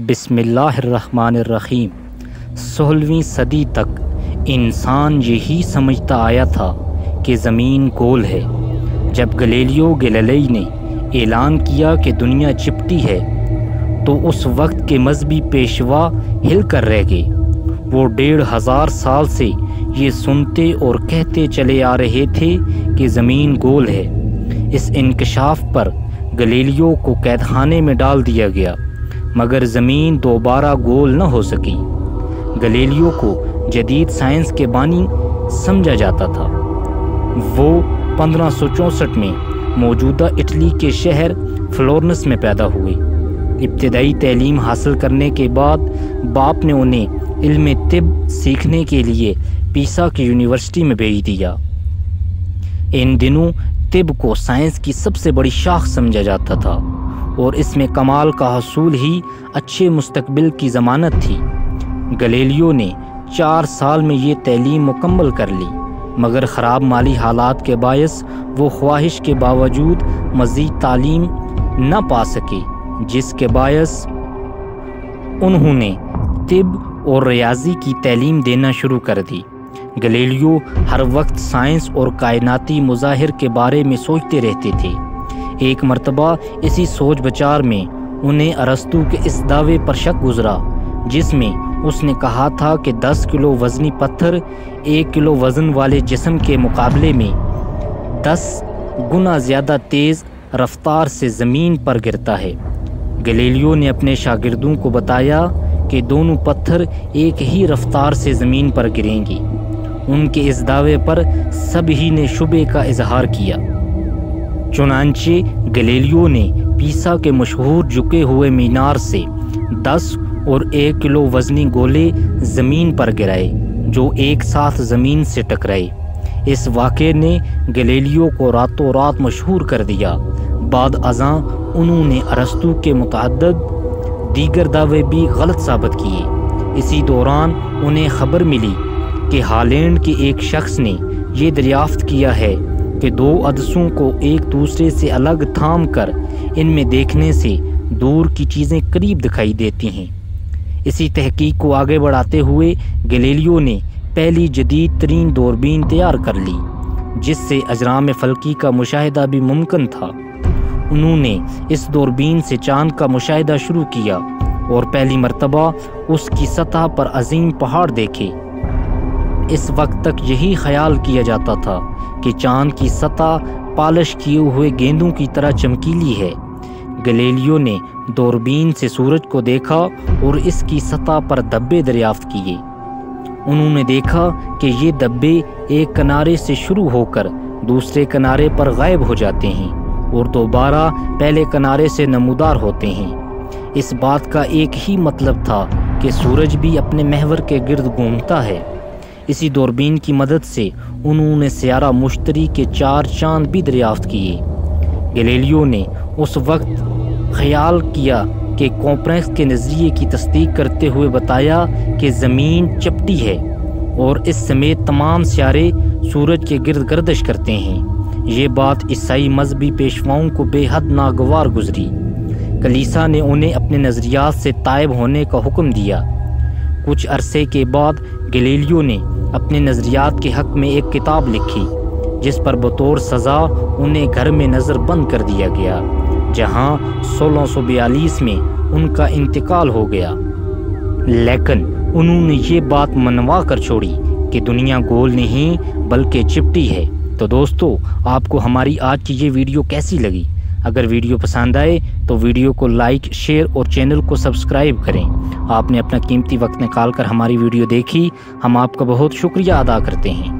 بسم اللہ الرحمن الرحیم۔ 16ویں صدی تک انسان یہی سمجھتا آیا تھا کہ زمین گول ہے۔ جب گلیلیو گیلیلی نے اعلان کیا کہ دنیا چپٹی ہے تو اس وقت کے مذہبی پیشوا ہل کر رہ گئے۔ وہ 1500 سال سے یہ سنتے اور کہتے چلے آ رہے تھے کہ زمین گول ہے۔ اس انکشاف پر گلیلیو کو قید خانے میں ڈال دیا گیا، مگر زمین دوبارہ گول نہ ہو سکی۔ گلیلیو کو جدید سائنس کے بانی سمجھا جاتا تھا۔ وہ 1564 میں موجودہ اٹلی کے شہر فلورنس میں پیدا ہوئے۔ ابتدائی تعلیم حاصل کرنے کے بعد باپ نے انہیں علم طب سیکھنے کے لیے پیسا کی یونیورسٹی میں بھیج دیا۔ ان دنوں طب کو سائنس کی سب سے بڑی شاخ سمجھا جاتا تھا اور اس میں کمال کا حصول ہی اچھے مستقبل کی ضمانت تھی۔ گلیلیو نے 4 سال میں یہ تعلیم مکمل کر لی، مگر خراب مالی حالات کے باعث وہ خواہش کے باوجود مزید تعلیم نہ پا سکے، جس کے باعث انہوں نے طب اور ریاضی کی تعلیم دینا شروع کر دی۔ گلیلیو ہر وقت سائنس اور کائناتی مظاہر کے بارے میں سوچتے رہتے تھے۔ ایک مرتبہ اسی سوچ بچار میں انہیں ارسطو کے اس دعوے پر شک گزرا، جس میں اس نے کہا تھا کہ 10 کلو وزنی پتھر 1 کلو وزن والے جسم کے مقابلے میں 10 گنا زیادہ تیز رفتار سے زمین پر گرتا ہے۔ گلیلیو نے اپنے شاگردوں کو بتایا کہ دونوں پتھر ایک ہی رفتار سے زمین پر گریں گے۔ ان کے اس دعوے پر سب ہی نے شبے کا اظہار کیا۔ چنانچہ گلیلیو نے پیسا کے مشہور جھکے ہوئے مینار سے 10 اور 1 کلو وزنی گولے زمین پر گرائے، جو ایک ساتھ زمین سے ٹکرائے۔ اس واقعے نے گلیلیو کو راتوں رات مشہور کر دیا۔ بعد ازاں انہوں نے ارسطو کے متعدد دیگر دعوے بھی غلط ثابت کیے۔ اسی دوران انہیں خبر ملی کہ ہالینڈ کے ایک شخص نے یہ دریافت کیا ہے کہ 2 عدسوں کو ایک دوسرے سے الگ تھام کر ان میں دیکھنے سے دور کی چیزیں قریب دکھائی دیتی ہیں۔ اسی تحقیق کو آگے بڑھاتے ہوئے گلیلیو نے پہلی جدید ترین دوربین تیار کر لی، جس سے اجرام فلکی کا مشاہدہ بھی ممکن تھا۔ انہوں نے اس دوربین سے چاند کا مشاہدہ شروع کیا اور پہلی مرتبہ اس کی سطح پر عظیم پہاڑ دیکھے۔ اس وقت تک یہی خیال کیا جاتا تھا کہ چاند کی سطح پالش کیے ہوئے گیندوں کی طرح چمکیلی ہے۔ گلیلیو نے دوربین سے سورج کو دیکھا اور اس کی سطح پر دھبے دریافت کیے۔ انہوں نے دیکھا کہ یہ دھبے ایک کنارے سے شروع ہو کر دوسرے کنارے پر غائب ہو جاتے ہیں اور دوبارہ پہلے کنارے سے نمودار ہوتے ہیں۔ اس بات کا ایک ہی مطلب تھا کہ سورج بھی اپنے محور کے گرد گھومتا ہے۔ اسی دوربین کی مدد سے انہوں نے سیارہ مشتری کے 4 چاند بھی دریافت کیے۔ گلیلیو نے اس وقت خیال کیا کہ کوپرنکس کے نظریے کی تصدیق کرتے ہوئے بتایا کہ زمین چپٹی ہے اور اس سمیت تمام سیارے سورج کے گرد گردش کرتے ہیں۔ یہ بات عیسائی مذہبی پیشواؤں کو بے حد ناگوار گزری۔ کلیسا نے انہیں اپنے نظریات سے تائب ہونے کا حکم دیا۔ کچھ عرصے کے بعد گلیلیو نے اپنے نظریات کے حق میں ایک کتاب لکھی، جس پر بطور سزا انہیں گھر میں نظر بند کر دیا گیا، جہاں 1642 میں ان کا انتقال ہو گیا۔ لیکن انہوں نے یہ بات منوا کر چھوڑی کہ دنیا گول نہیں بلکہ چپٹی ہے۔ تو دوستو، آپ کو ہماری آج کی یہ ویڈیو کیسی لگی؟ اگر ویڈیو پسند آئے تو ویڈیو کو لائک، شیئر اور چینل کو سبسکرائب کریں۔ آپ نے اپنا قیمتی وقت نکال کر ہماری ویڈیو دیکھی، ہم آپ کا بہت شکریہ ادا کرتے ہیں۔